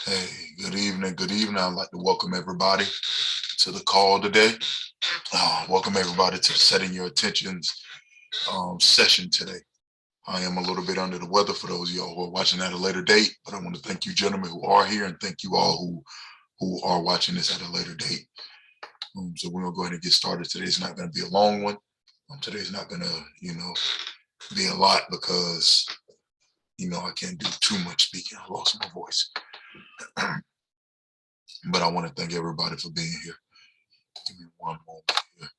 Hey, good evening. Good evening. I'd like to welcome everybody to the call today. Welcome everybody to the Setting Your Attentions session today. I am a little bit under the weather for those of y'all who are watching at a later date, but I want to thank you gentlemen who are here and thank you all who are watching this at a later date. So we're gonna go ahead and get started. Today's not going to be a long one. Today's not going to, be a lot because I can't do too much speaking. I lost my voice, but I want to thank everybody for being here. Give me one moment here.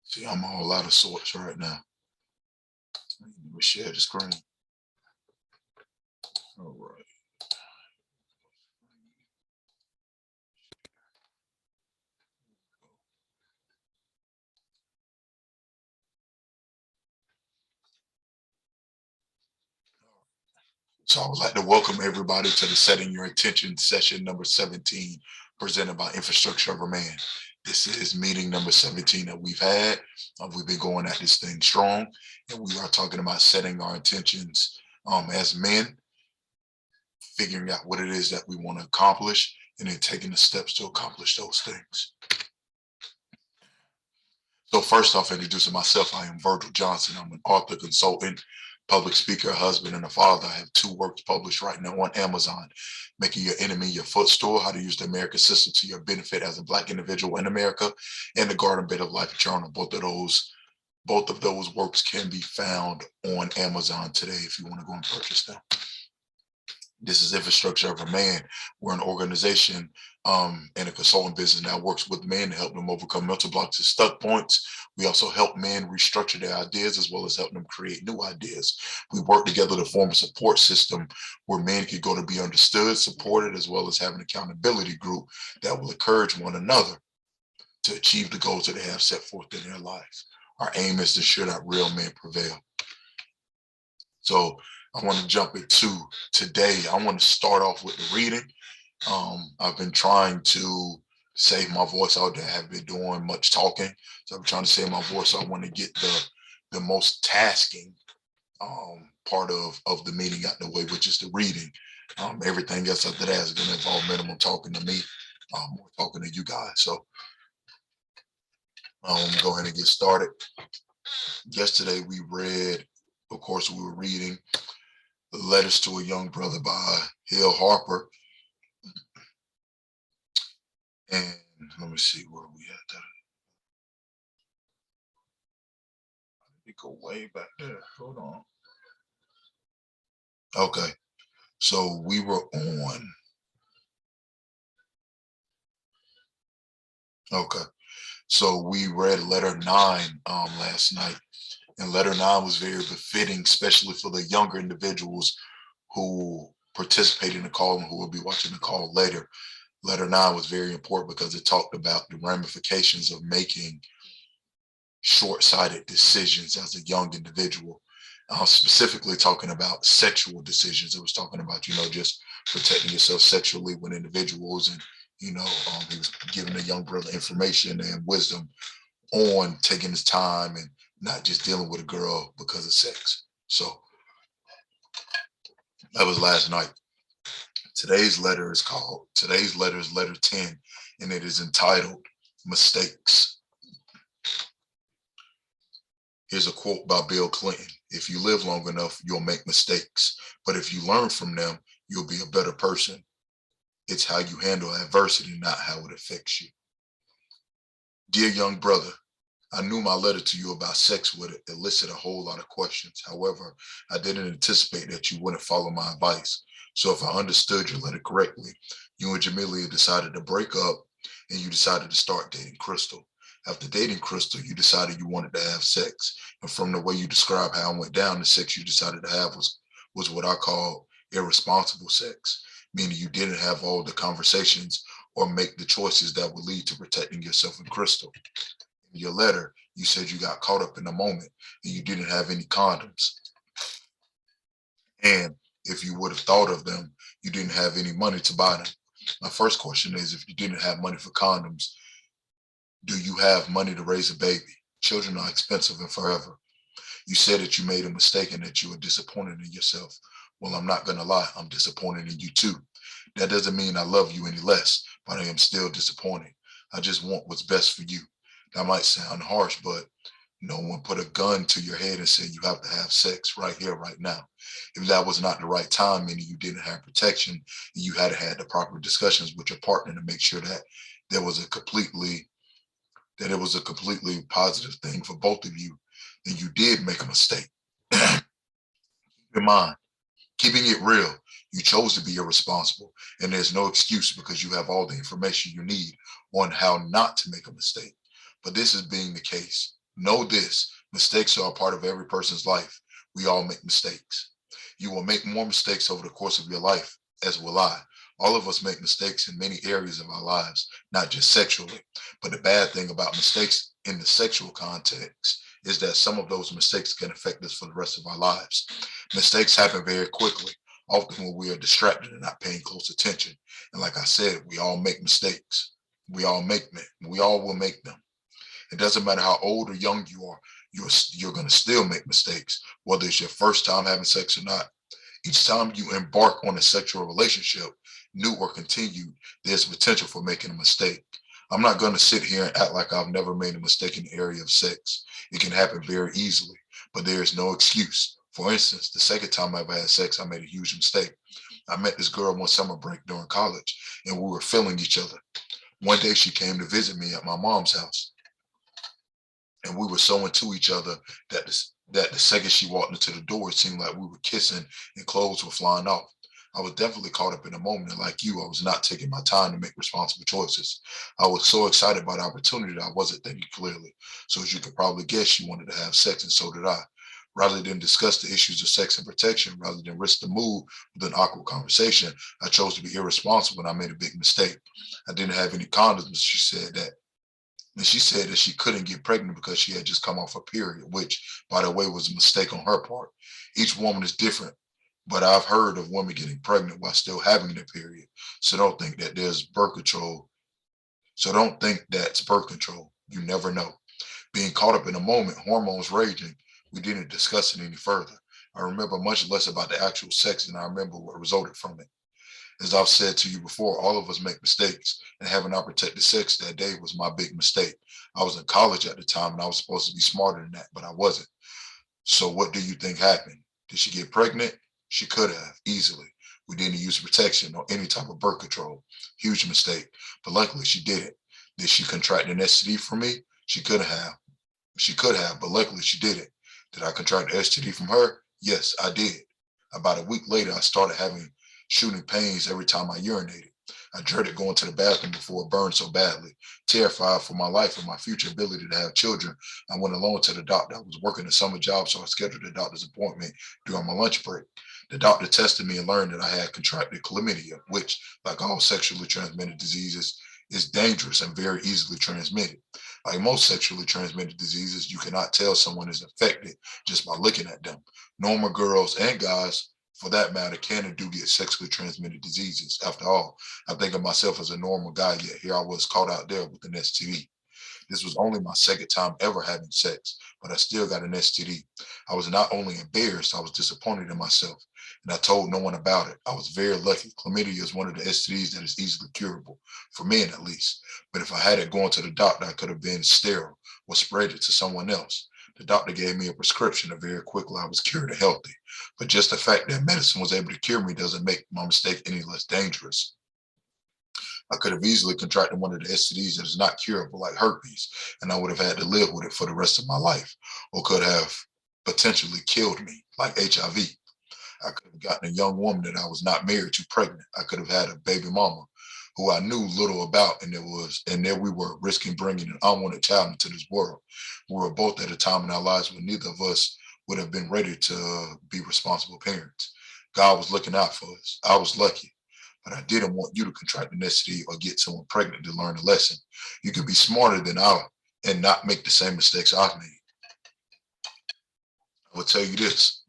See, I'm all out of sorts right now. Let me share the screen. All right. So I would like to welcome everybody to the Setting Your Attention session number 17, presented by Infrastructure of a Man. This is meeting number 17 that we've had. We've been going at this thing strong, and we are talking about setting our intentions as men, figuring out what it is that we want to accomplish, and then taking the steps to accomplish those things. So first off, introducing myself, I am Virgil Johnson. I'm an author, consultant, public speaker, husband, and a father. I have 2 works published right now on Amazon: Making Your Enemy Your Footstool, How to Use the American System to Your Benefit as a Black Individual in America, and The Garden Bed of Life Journal. Both of those works can be found on Amazon today if you want to go and purchase them. This is Infrastructure of a Man. We're an organization and a consulting business that works with men to help them overcome mental blocks and stuck points. We also help men restructure their ideas as well as help them create new ideas. We work together to form a support system where men can go to be understood, supported, as well as have an accountability group that will encourage one another to achieve the goals that they have set forth in their lives. Our aim is to ensure that real men prevail. So I want to jump into today. I want to start off with the reading. I've been trying to save my voice out there. I haven't been doing much talking. So I'm trying to save my voice. So I want to get the most tasking part of the meeting out the way, which is the reading. Everything else after that is going to involve minimum talking to me, more talking to you guys. So go ahead and get started. Yesterday we read, of course, we were reading Letters to a Young Brother by Hill Harper. And let me see where we at. It go way back there. Hold on. Okay. So we were on. Okay. So we read letter 9 last night. And letter 9 was very befitting, especially for the younger individuals who participate in the call and who will be watching the call later. Letter 9 was very important because it talked about the ramifications of making short-sighted decisions as a young individual. Specifically talking about sexual decisions. It was talking about, just protecting yourself sexually with individuals, and he was giving a young brother information and wisdom on taking his time and not just dealing with a girl because of sex. So that was last night. Today's letter is letter 10, and it is entitled Mistakes. Here's a quote by Bill Clinton: "If you live long enough, you'll make mistakes. But if you learn from them, you'll be a better person. It's how you handle adversity, not how it affects you." Dear young brother, I knew my letter to you about sex would elicit a whole lot of questions. However, I didn't anticipate that you wouldn't follow my advice. So if I understood your letter correctly, you and Jamelia decided to break up and you decided to start dating Crystal. After dating Crystal, you decided you wanted to have sex. And from the way you describe how it went down, the sex you decided to have was what I call irresponsible sex, meaning you didn't have all the conversations or make the choices that would lead to protecting yourself and Crystal. In your letter, you said you got caught up in the moment and you didn't have any condoms. And if you would have thought of them, you didn't have any money to buy them. My first question is, if you didn't have money for condoms, Do you have money to raise a baby? Children are expensive and forever. You said that you made a mistake and that you were disappointed in yourself. Well, I'm not going to lie. I'm disappointed in you too. That doesn't mean I love you any less, but I am still disappointed. I just want what's best for you. That might sound harsh, but no one put a gun to your head and said you have to have sex right here, right now. If that was not the right time, meaning you didn't have protection, and you had had the proper discussions with your partner to make sure that there was a completely that it was a completely positive thing for both of you, then you did make a mistake. Keep in mind, keeping it real, you chose to be irresponsible, and there's no excuse because you have all the information you need on how not to make a mistake. But this is being the case. Know this: mistakes are a part of every person's life. We all make mistakes. You will make more mistakes over the course of your life, as will I. All of us make mistakes in many areas of our lives, not just sexually. But the bad thing about mistakes in the sexual context is that some of those mistakes can affect us for the rest of our lives. Mistakes happen very quickly, often when we are distracted and not paying close attention. And like I said, we all make mistakes. We all make them. We all will make them. It doesn't matter how old or young you are, you're going to still make mistakes, whether it's your first time having sex or not. Each time you embark on a sexual relationship, new or continued, there's potential for making a mistake. I'm not going to sit here and act like I've never made a mistake in the area of sex. It can happen very easily, but there is no excuse. For instance, the second time I ever had sex, I made a huge mistake. I met this girl one summer break during college, and we were feeling each other. One day she came to visit me at my mom's house, and we were so into each other that the second she walked into the door, it seemed like we were kissing and clothes were flying off. I was definitely caught up in the moment, and like you, I was not taking my time to make responsible choices. I was so excited by the opportunity that I wasn't thinking clearly. So as you could probably guess, she wanted to have sex, and so did I. Rather than discuss the issues of sex and protection, rather than risk the mood with an awkward conversation, I chose to be irresponsible and I made a big mistake. I didn't have any condoms. She said that she couldn't get pregnant because she had just come off her period, which, by the way, was a mistake on her part. Each woman is different, but I've heard of women getting pregnant while still having their period. So don't think that there's birth control. So don't think that's birth control. You never know. Being caught up in a moment, hormones raging, we didn't discuss it any further. I remember much less about the actual sex than I remember what resulted from it. As I've said to you before, all of us make mistakes, and having unprotected sex that day was my big mistake. I was in college at the time and I was supposed to be smarter than that, but I wasn't. So what do you think happened? Did she get pregnant? She could have easily. We didn't use protection or any type of birth control. Huge mistake. But luckily she didn't. Did she contract an STD from me? She could have. She could have, but luckily she didn't. Did I contract an STD from her? Yes, I did. About a week later, I started having shooting pains every time I urinated. I dreaded going to the bathroom before it burned so badly. Terrified for my life and my future ability to have children, I went alone to the doctor. I was working a summer job, so I scheduled a doctor's appointment during my lunch break. The doctor tested me and learned that I had contracted chlamydia, which, like all sexually transmitted diseases, is dangerous and very easily transmitted. Like most sexually transmitted diseases, you cannot tell someone is infected just by looking at them. Normal girls and guys, for that matter, can and do get sexually transmitted diseases. After all, I think of myself as a normal guy, yet here I was caught out there with an STD. This was only my second time ever having sex, but I still got an STD. I was not only embarrassed, I was disappointed in myself, and I told no one about it. I was very lucky. Chlamydia is one of the STDs that is easily curable, for men at least. But if I hadn't gone to the doctor, I could have been sterile or spread it to someone else. The doctor gave me a prescription, and very quickly I was cured and healthy. But just the fact that medicine was able to cure me doesn't make my mistake any less dangerous. I could have easily contracted one of the STDs that is not curable, like herpes, and I would have had to live with it for the rest of my life, or could have potentially killed me, like HIV. I could have gotten a young woman that I was not married to pregnant. I could have had a baby mama who I knew little about, and there we were risking bringing an unwanted child into this world. We were both at a time in our lives when neither of us would have been ready to be responsible parents. God was looking out for us. I was lucky, but I didn't want you to contract an STD or get someone pregnant to learn a lesson. You can be smarter than I and not make the same mistakes I've made. I will tell you this: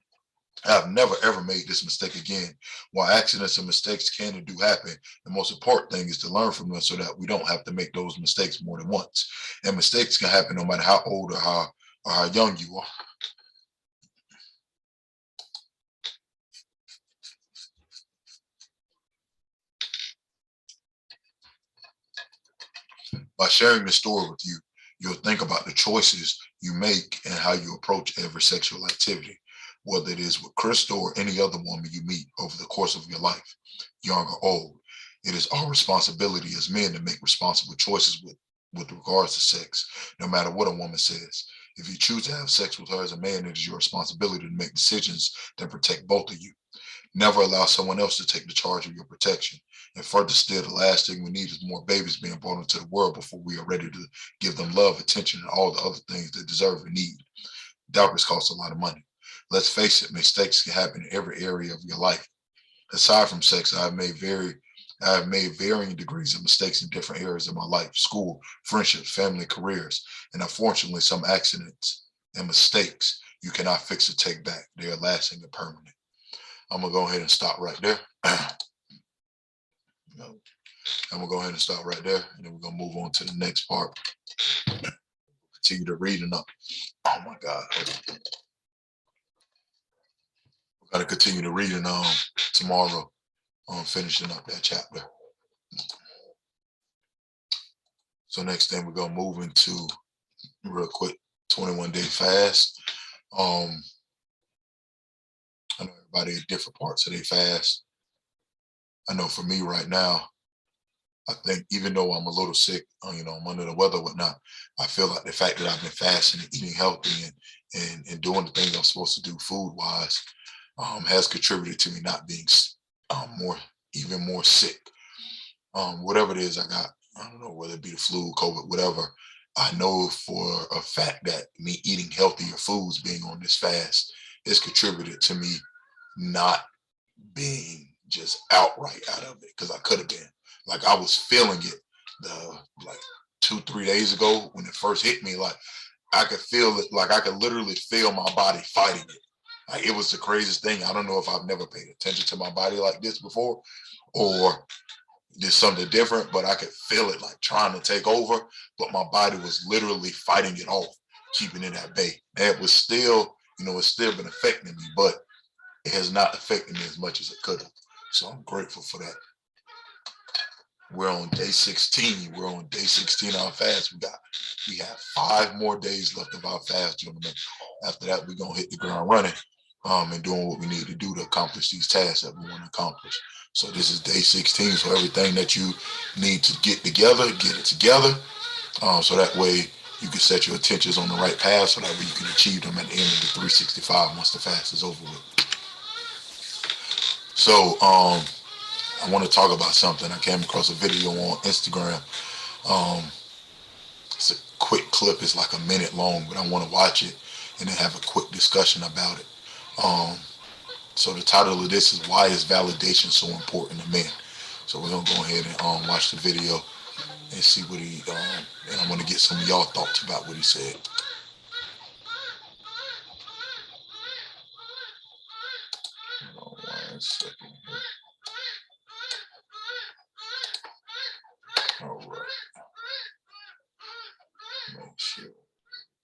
I've never ever made this mistake again. While accidents and mistakes can and do happen, the most important thing is to learn from them so that we don't have to make those mistakes more than once. And mistakes can happen no matter how old or how young you are. By sharing this story with you, you'll think about the choices you make and how you approach every sexual activity, whether it is with Crystal or any other woman you meet over the course of your life, young or old. It is our responsibility as men to make responsible choices with regards to sex, no matter what a woman says. If you choose to have sex with her as a man, it is your responsibility to make decisions that protect both of you. Never allow someone else to take the charge of your protection. And further still, the last thing we need is more babies being born into the world before we are ready to give them love, attention, and all the other things they deserve and need. Diapers cost a lot of money. Let's face it, mistakes can happen in every area of your life. Aside from sex, I have made varying degrees of mistakes in different areas of my life: school, friendships, family, careers, and unfortunately, some accidents and mistakes you cannot fix or take back. They are lasting and permanent. I'm gonna go ahead and stop right there. I'm gonna go ahead and stop right there, and then we're gonna move on to the next part. Continue to reading up. Oh my God, we're gonna continue to reading tomorrow on finishing up that chapter. So next thing we're gonna move into real quick 21-day fast. I know everybody at different parts of their fast. I know for me right now, I think even though I'm a little sick, I'm under the weather, whatnot, I feel like the fact that I've been fasting and eating healthy and doing the things I'm supposed to do food wise has contributed to me not being even more sick. Whatever it is I got, I don't know whether it be the flu, COVID, whatever. I know for a fact that me eating healthier foods, being on this fast, has contributed to me not being just outright out of it, because I could have been. Like, I was feeling it like 2-3 days ago when it first hit me. Like, I could feel it. Like, I could literally feel my body fighting it. Like, it was the craziest thing. I don't know if I've never paid attention to my body like this before, or did something different, but I could feel it like trying to take over, but my body was literally fighting it off, keeping it at bay. And it was still, it's still been affecting me, but it has not affected me as much as it could have. So I'm grateful for that. We're on day 16. We're on day 16 of our fast. We have 5 more days left of our fast, gentlemen. After that, we're gonna hit the ground running, and doing what we need to do to accomplish these tasks that we want to accomplish. So this is day 16. So everything that you need to get together, get it together. So that way you can set your intentions on the right path, so that way you can achieve them at the end of the 365 once the fast is over with. So I want to talk about something. I came across a video on Instagram. Um, it's a quick clip. It's like a minute long, but I want to watch it and then have a quick discussion about it. Um, so the title of this is "Why is Validation So Important to Men?" So we're gonna go ahead and watch the video and see what he. And I want to get some of y'all thoughts about what he said. Hold on 1 second here. All right. Make sure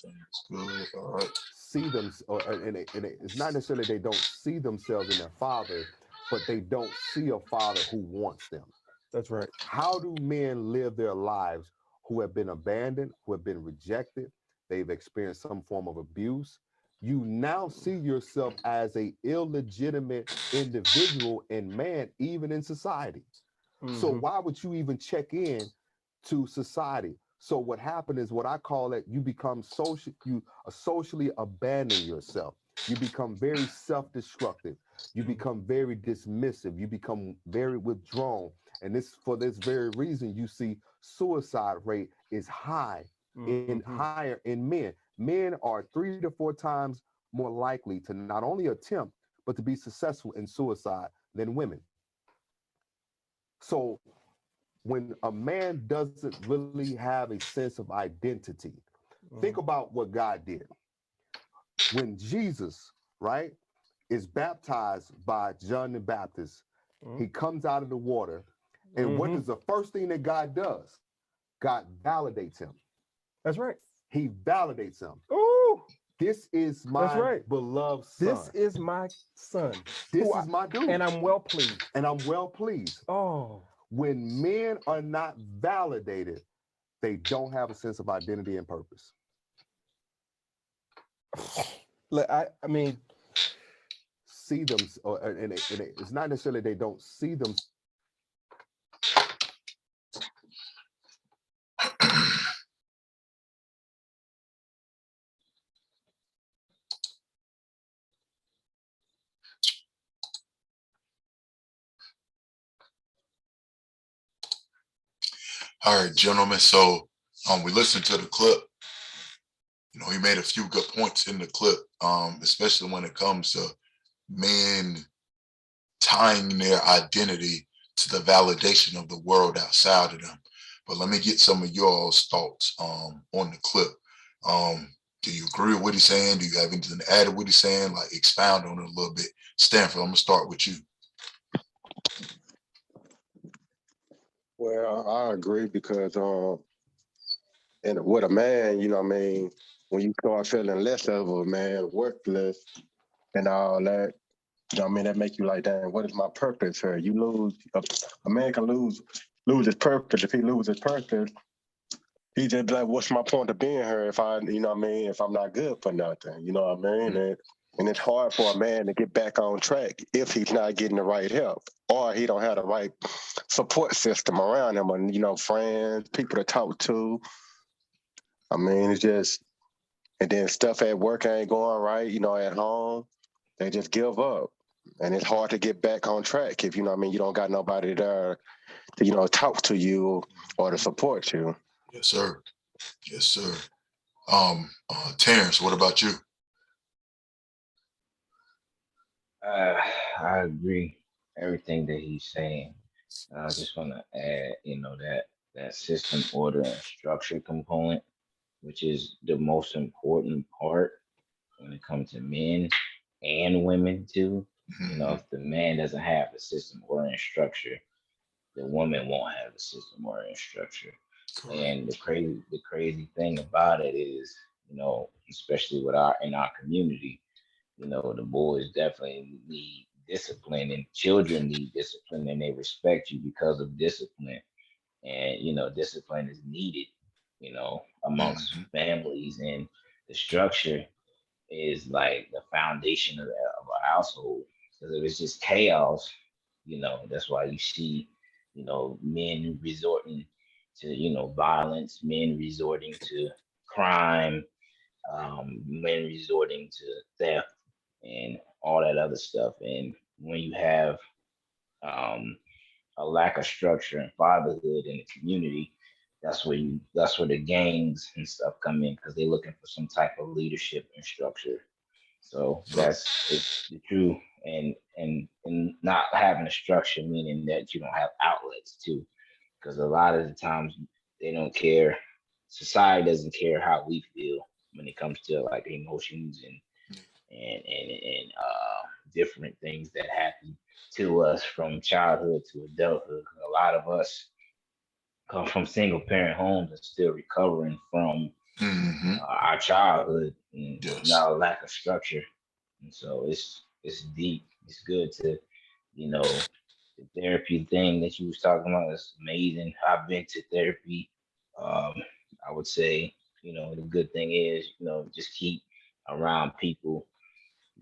things good. All right. See them, and it's not necessarily they don't see themselves in their father, but they don't see a father who wants them. That's right. How do men live their lives who have been abandoned, who have been rejected? They've experienced some form of abuse. You now see yourself as a illegitimate individual and man, even in society. So Mm-hmm. why would you even check in to society? So what happened is what I call it, you become social, you socially abandon yourself. You become very self-destructive. You become very dismissive. You become very withdrawn. And this for this very reason, you see suicide rate is high in Mm-hmm. higher in men. Men are 3 to 4 times more likely to not only attempt but to be successful in suicide than women. So when a man doesn't really have a sense of identity, think Mm-hmm. about what God did. When Jesus, right? is baptized by John the Baptist. Mm-hmm. He comes out of the water. And what is the first thing that God does? God validates him. That's right. He validates him. Ooh, This is that's my right. beloved This son. is my son. This Who I, is my dude. and I'm well pleased. And I'm well pleased. Oh, When men are not validated, they don't have a sense of identity and purpose. look, I mean, See them, and it's not necessarily they don't see them. All right, gentlemen. So we listened to the clip. You know, he made a few good points in the clip, especially when it comes to men tying their identity to the validation of the world outside of them. But let me get some of y'all's thoughts on the clip. Do you agree with what he's saying? Do you have anything to add to what he's saying? Like expound on it a little bit. Stanford, I'm gonna start with you. Well, I agree because and with a man, you know what I mean, when you start feeling less of a man, worthless and all that, you know what I mean, that make you like, damn, what is my purpose here? You lose a man can lose his purpose. If he loses his purpose, he just be like, what's my point of being here if I, you know what I mean, if I'm not good for nothing, you know what I mean? And it's hard for a man to get back on track if he's not getting the right help or he don't have the right support system around him and, you know, friends, people to talk to. I mean, it's just, and then stuff at work ain't going right, you know, at home, they just give up. And it's hard to get back on track if, you know what I mean, you don't got nobody there to, you know, talk to you or to support you. Yes, sir. Yes, sir. Terrence, what about you? I agree everything that he's saying. I just want to add, that system, order, and structure component, which is the most important part when it comes to men and women too. If the man doesn't have a system, order, and structure, the woman won't have a system, order, and structure. Correct. And the crazy thing about it is, especially in our community, the boys definitely need discipline, and children need discipline, and they respect you because of discipline. And discipline is needed, amongst families, and the structure is like the foundation of a household. Because if it's just chaos, that's why you see, men resorting to, violence, men resorting to crime, men resorting to theft and all that other stuff. And when you have um, a lack of structure and fatherhood in the community, that's where the gangs and stuff come in, because they're looking for some type of leadership and structure. So it's the truth. And not having a structure, meaning that you don't have outlets too, because a lot of the times they don't care. Society doesn't care how we feel when it comes to like emotions and different things that happen to us from childhood to adulthood. 'Cause a lot of us come from single parent homes and still recovering from our childhood and Yes. now a lack of structure. And so it's deep. It's good to, you know, the therapy thing that you was talking about is amazing. I've been to therapy. Um, I would say, the good thing is, just keep around people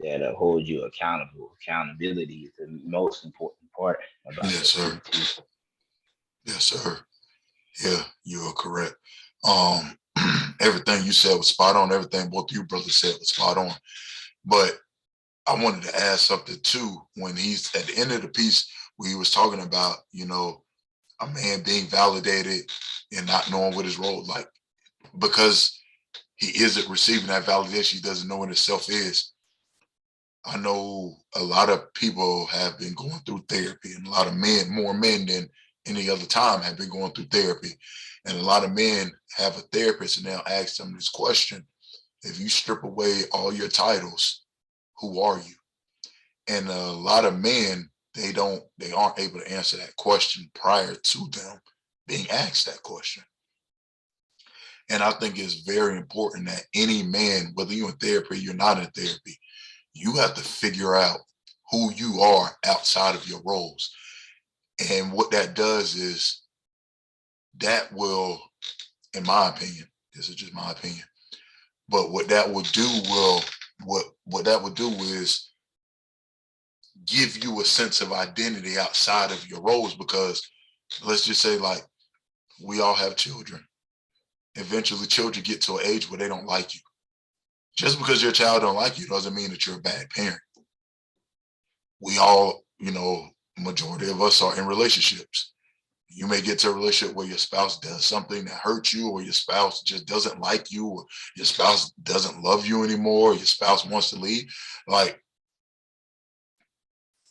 that hold you accountable. Accountability is the most important part about Yes, sir. therapy too. Yes, sir. Yeah, you are correct. Um, everything you said was spot on. Everything both you brothers said was spot on. But I wanted to add something too. When he's at the end of the piece, where he was talking about, a man being validated and not knowing what his role like, because he isn't receiving that validation, he doesn't know what himself is. I know a lot of people have been going through therapy, and a lot of men, more men than any other time, have been going through therapy. And a lot of men have a therapist and they'll ask them this question: if you strip away all your titles, who are you? And a lot of men, they aren't able to answer that question prior to them being asked that question. And I think it's very important that any man, whether you're in therapy, you're not in therapy, you have to figure out who you are outside of your roles. And what that does is that will, in my opinion, this is just my opinion, but what that will do what that would do is give you a sense of identity outside of your roles. Because let's just say, like, we all have children. Eventually children get to an age where they don't like you. Just because your child don't like you doesn't mean that you're a bad parent. We all, majority of us are in relationships. You may get to a relationship where your spouse does something that hurts you, or your spouse just doesn't like you, or your spouse doesn't love you anymore, or your spouse wants to leave. Like,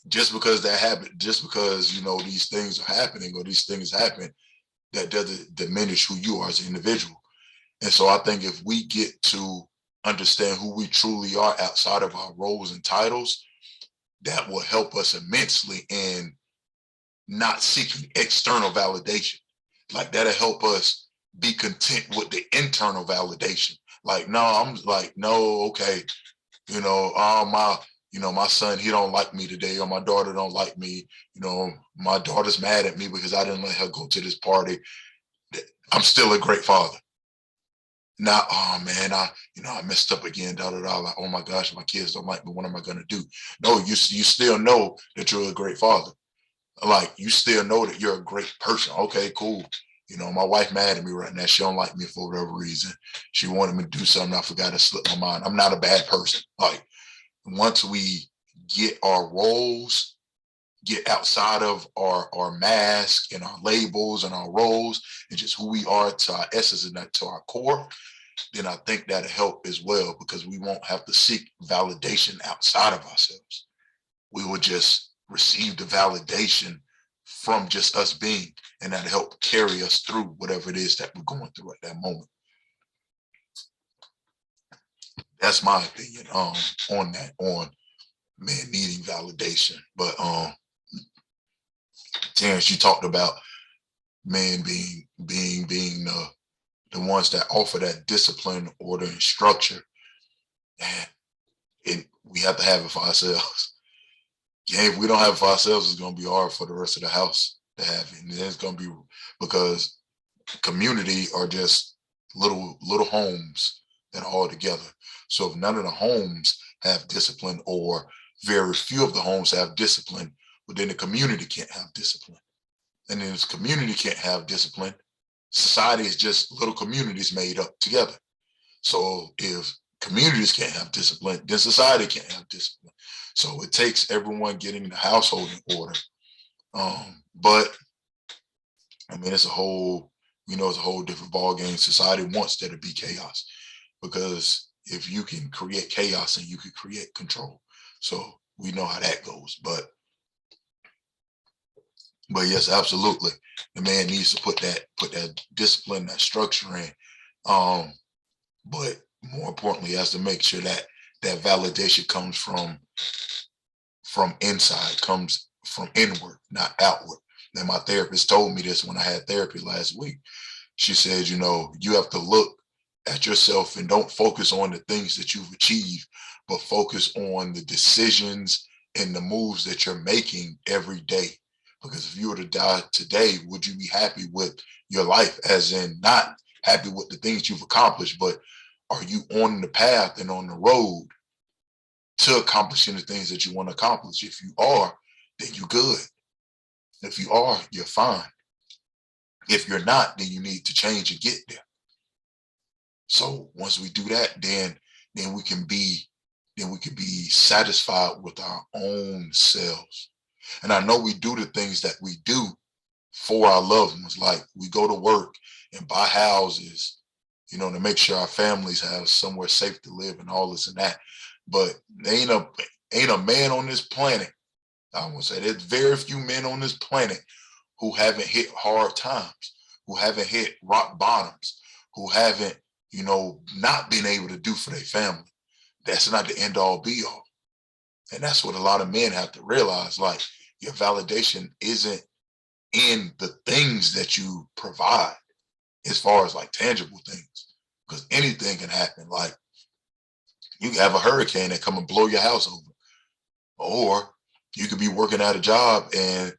just because these things are happening, or these things happen, that doesn't diminish who you are as an individual. And so I think if we get to understand who we truly are outside of our roles and titles, that will help us immensely in not seeking external validation. Like, that'll help us be content with the internal validation. Like, no, okay, my son, he don't like me today, or my daughter don't like me. My daughter's mad at me because I didn't let her go to this party. I'm still a great father. Not, oh man, I messed up again, like, oh my gosh, my kids don't like me, what am I gonna do? No, you still know that you're a great father. Like, you still know that you're a great person. Okay, cool. My wife mad at me right now. She don't like me for whatever reason. She wanted me to do something. I forgot to slip my mind. I'm not a bad person. Like, once we get our roles, get outside of our mask and our labels and our roles, and just who we are to our essence and to our core, then I think that'll help as well, because we won't have to seek validation outside of ourselves. We will just receive the validation from just us being, and that'll help carry us through whatever it is that we're going through at that moment. That's my opinion on men needing validation. But Terrence, you talked about men being the ones that offer that discipline, order, and structure. And we have to have it for ourselves. Yeah, if we don't have it for ourselves, it's going to be hard for the rest of the house to have it. And it's going to be, because community are just little homes that are all together. So if none of the homes have discipline, or very few of the homes have discipline, well, then the community can't have discipline. And then this community can't have discipline, society is just little communities made up together. So if communities can't have discipline, then society can't have discipline. So it takes everyone getting the household in order. But I mean, it's a whole different ball game. Society wants there to be chaos, because if you can create chaos, and you can create control. So we know how that goes. But yes, absolutely, the man needs to put that discipline, that structure in. But more importantly, he has to make sure that that validation comes from inside, comes from inward, not outward. And my therapist told me this when I had therapy last week. She said, you have to look at yourself and don't focus on the things that you've achieved, but focus on the decisions and the moves that you're making every day. Because if you were to die today, would you be happy with your life? As in, not happy with the things you've accomplished, but are you on the path and on the road to accomplishing the things that you want to accomplish? If you are, then you're good. If you are, you're fine. If you're not, then you need to change and get there. So once we do that, then we can be satisfied with our own selves. And I know we do the things that we do for our loved ones. Like, we go to work and buy houses, to make sure our families have somewhere safe to live and all this and that. But ain't a man on this planet, I would say there's very few men on this planet who haven't hit hard times, who haven't hit rock bottoms, who haven't, not been able to do for their family. That's not the end all be all. And that's what a lot of men have to realize. Like, your validation isn't in the things that you provide as far as like tangible things, because anything can happen. Like, you can have a hurricane that come and blow your house over, or you could be working at a job. And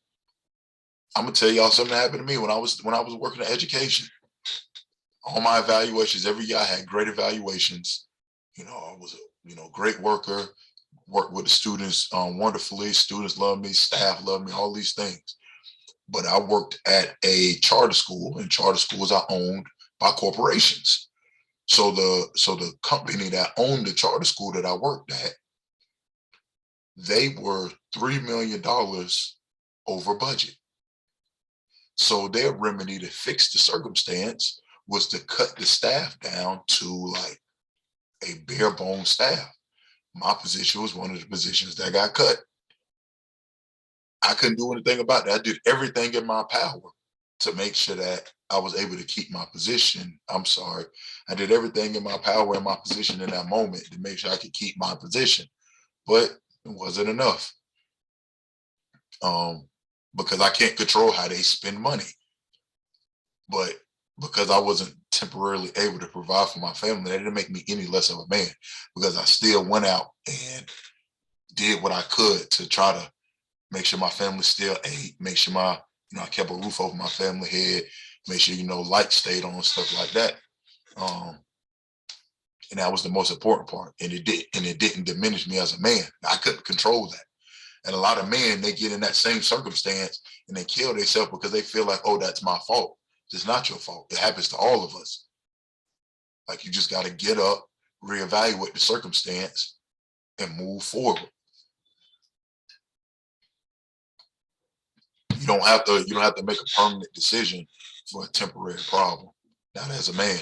I'm gonna tell y'all something that happened to me when I was working in education. All my evaluations every year, I had great evaluations. I was a great worker, worked with the students wonderfully. Students love me, staff love me, all these things. But I worked at a charter school, and charter schools are owned by corporations. So the company that owned the charter school that I worked at, they were $3 million over budget. So their remedy to fix the circumstance was to cut the staff down to like a bare bone staff. My position was one of the positions that got cut. I couldn't do anything about that. I did everything in my power to make sure that I was able to keep my position. I'm sorry. I did everything in my power and my position in that moment to make sure I could keep my position, but it wasn't enough. Because I can't control how they spend money. But because I wasn't temporarily able to provide for my family, that didn't make me any less of a man, because I still went out and did what I could to try to make sure my family still ate, make sure I kept a roof over my family head, make sure, lights stayed on, stuff like that. And that was the most important part. And it didn't diminish me as a man. I couldn't control that. And a lot of men, they get in that same circumstance and they kill themselves because they feel like, oh, that's my fault. It's not your fault. It happens to all of us. Like, you just got to get up, reevaluate the circumstance, and move forward. You don't have to make a permanent decision for a temporary problem. Not as a man.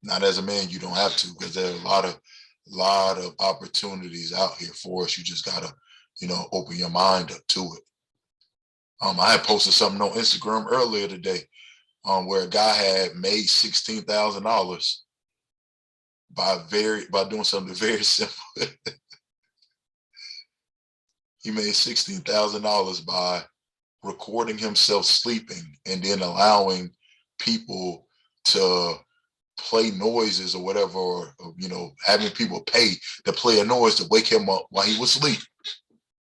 Not as a man, you don't have to, because there are a lot of opportunities out here for us. You just gotta, open your mind up to it. I had posted something on Instagram earlier today, where a guy had made $16,000 by doing something very simple. He made $16,000 by recording himself sleeping and then allowing people to play noises or whatever, or having people pay to play a noise to wake him up while he was asleep.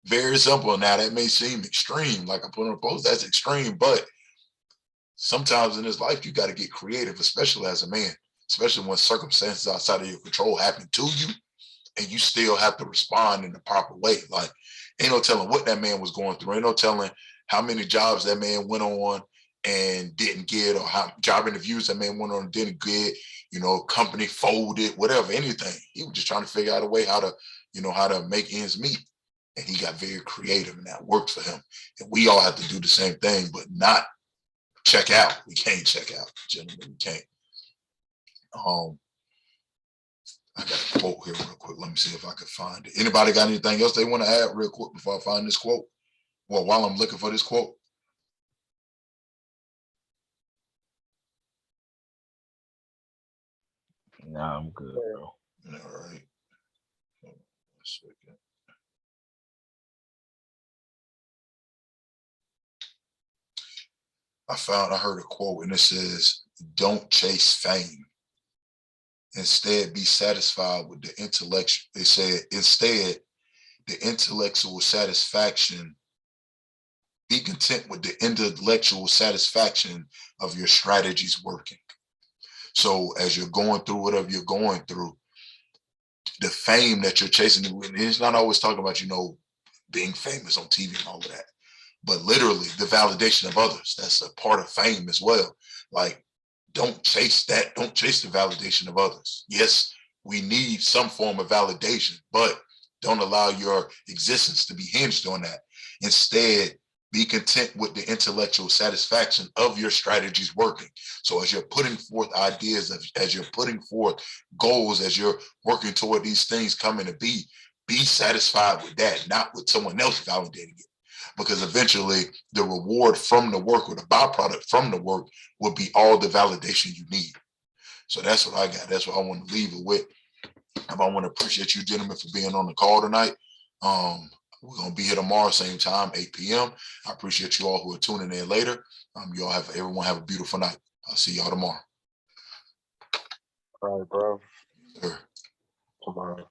Very simple. Now, that may seem extreme, like I put on a post, that's extreme, but sometimes in this life you got to get creative, especially as a man, especially when circumstances outside of your control happen to you, and you still have to respond in the proper way. Like, ain't no telling what that man was going through. Ain't no telling how many jobs that man went on and didn't get, or how job interviews that man went on and didn't get, company folded, whatever, anything. He was just trying to figure out a way how to make ends meet. And he got very creative, and that worked for him. And we all have to do the same thing, but not check out. We can't check out, gentlemen. We can't. I got a quote here real quick. Let me see if I can find it. Anybody got anything else they want to add real quick before I find this quote? Well, while I'm looking for this quote. No, I'm good, bro. All right. Hold on a second. I heard a quote, and it says, "Don't chase fame. Instead, be satisfied with the intellectual." It said, "Instead, the intellectual satisfaction, be content with the intellectual satisfaction of your strategies working." So as you're going through whatever you're going through, the fame that you're chasing, it's not always talking about, being famous on TV and all of that, but literally the validation of others. That's a part of fame as well. Like, don't chase that. Don't chase the validation of others. Yes, we need some form of validation, but don't allow your existence to be hinged on that. Instead, be content with the intellectual satisfaction of your strategies working. So as you're putting forth ideas, as you're putting forth goals, as you're working toward these things coming to be satisfied with that, not with someone else validating it. Because eventually the reward from the work, or the byproduct from the work, will be all the validation you need. So that's what I got. That's what I want to leave it with. I want to appreciate you, gentlemen, for being on the call tonight. We're gonna be here tomorrow, same time, 8 p.m. I appreciate you all who are tuning in later. You all everyone have a beautiful night. I'll see y'all tomorrow. All right, bro. Sure. Tomorrow.